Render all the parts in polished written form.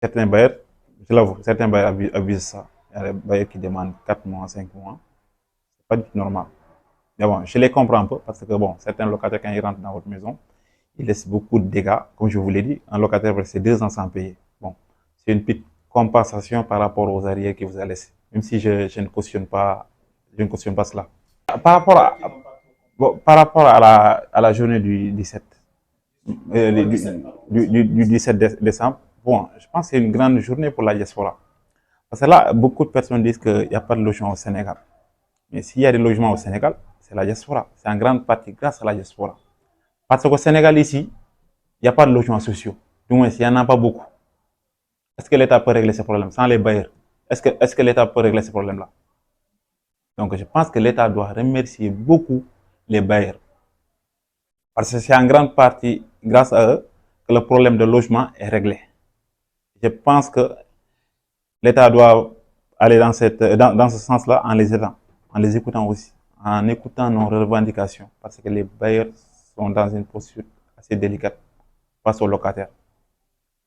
Certains bailleurs, je l'avoue, certains bailleurs abusent ça. Il y a des bailleurs qui demandent 4 mois, 5 mois. C'est pas du tout normal. Mais bon, je les comprends un peu parce que bon, certains locataires, quand ils rentrent dans votre maison, ils laissent beaucoup de dégâts. Comme je vous l'ai dit, un locataire va rester 2 ans sans payer. Bon, c'est une petite compensation par rapport aux arrières que vous avez laissés. Même si je ne cautionne pas cela. Par rapport à, bon, par rapport à la journée du 17, du 17 décembre, bon, je pense que c'est une grande journée pour la diaspora. Parce que là, beaucoup de personnes disent qu'il n'y a pas de logement au Sénégal. Mais s'il y a des logements au Sénégal, c'est la diaspora. C'est en grande partie grâce à la diaspora. Parce qu'au Sénégal, ici, il n'y a pas de logements sociaux. Du moins, il n'y en a pas beaucoup. Est-ce que l'État peut régler ces problèmes sans les bailleurs? Est-ce que l'État peut régler ces problèmes-là? Donc, je pense que l'État doit remercier beaucoup les bailleurs. Parce que c'est en grande partie grâce à eux que le problème de logement est réglé. Je pense que l'État doit aller dans ce sens-là en les aidant, en les écoutant aussi, en écoutant nos revendications. Parce que les bailleurs sont dans une posture assez délicate face aux locataires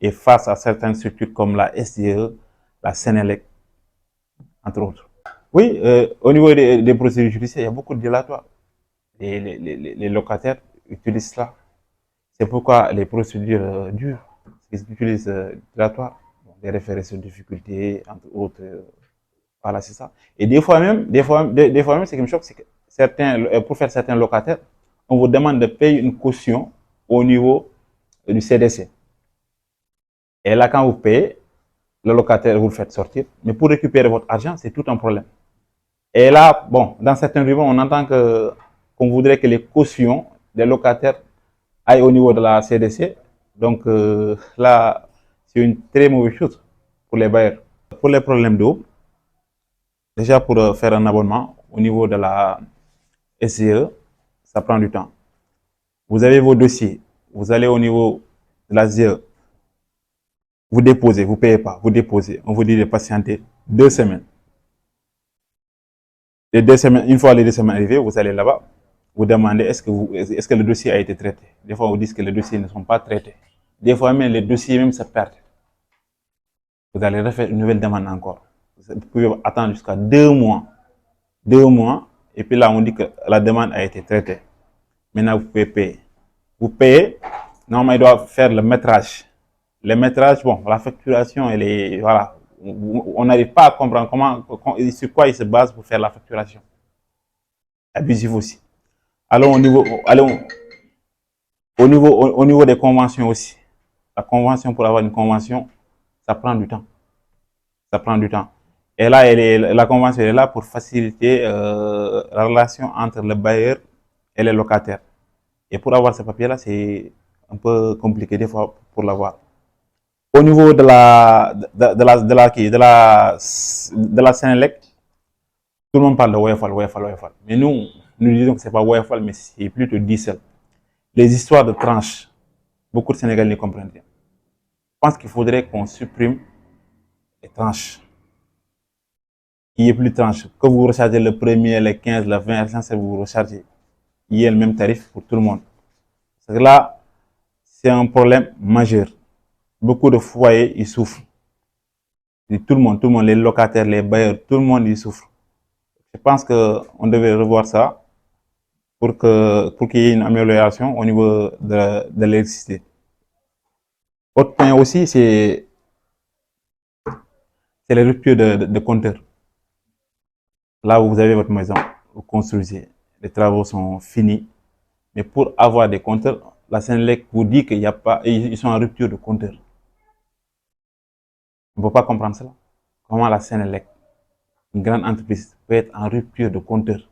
et face à certaines structures comme la SDE, la Sénélec, entre autres. Oui, au niveau des procédures judiciaires, il y a beaucoup de dilatoires. Les locataires utilisent cela. C'est pourquoi les procédures dures, ils utilisent dilatoires, bon, des référés sur difficulté, entre autres. Voilà, c'est ça. Et des fois même, ce qui me choque, c'est que pour faire certains locataires, on vous demande de payer une caution au niveau du CDC. Et là, quand vous payez, le locataire, vous le faites sortir. Mais pour récupérer votre argent, c'est tout un problème. Et là, bon, dans certains rumeurs, on entend qu'on voudrait que les cautions des locataires aillent au niveau de la CDC. Donc là, c'est une très mauvaise chose pour les bailleurs. Pour les problèmes d'eau, déjà pour faire un abonnement au niveau de la SCE, ça prend du temps. Vous avez vos dossiers, vous allez au niveau de la SCE, vous déposez, vous ne payez pas, vous déposez, on vous dit de patienter 2 semaines. Une fois les 2 semaines arrivées, vous allez là-bas, vous demandez est-ce que le dossier a été traité. Des fois, vous dites que les dossiers ne sont pas traités. Des fois même, les dossiers même se perdent. Vous allez refaire une nouvelle demande encore. Vous pouvez attendre jusqu'à 2 mois. 2 mois, et puis là, on dit que la demande a été traitée. Maintenant, vous pouvez payer. Vous payez, normalement, il doit faire le métrage. Le métrage, bon, la facturation, elle est, voilà, on n'arrive pas à comprendre sur quoi il se base pour faire la facturation. Abusif aussi. Allons au niveau des conventions aussi. La convention, pour avoir une convention, ça prend du temps. Ça prend du temps. Et là, la convention est là pour faciliter la relation entre le bailleur et les locataires. Et pour avoir ce papier-là, c'est un peu compliqué des fois pour l'avoir. Au niveau de la Sénélec, tout le monde parle de Woyofal, Woyofal, Woyofal. Mais nous disons que ce n'est pas Woyofal, mais c'est plutôt Diesel. Les histoires de tranches, beaucoup de Sénégalais ne comprennent rien. Je pense qu'il faudrait qu'on supprime les tranches. Qu'il n'y ait plus de tranches. Que vous rechargez le premier, le 15, le 20, l'essentiel, vous rechargez. Il y ait le même tarif pour tout le monde. Parce que là, c'est un problème majeur. Beaucoup de foyers, ils souffrent. Et tout le monde, les locataires, les bailleurs, tout le monde, ils souffre. Je pense qu'on devait revoir ça pour qu'il y ait une amélioration au niveau de l'électricité. Autre point aussi, c'est les ruptures de compteurs. Là où vous avez votre maison, vous construisez, les travaux sont finis. Mais pour avoir des compteurs, la Sénélec vous dit qu'il n'y a pas, ils sont en rupture de compteurs. On ne peut pas comprendre cela. Comment la Sénélec, une grande entreprise, peut être en rupture de compteurs?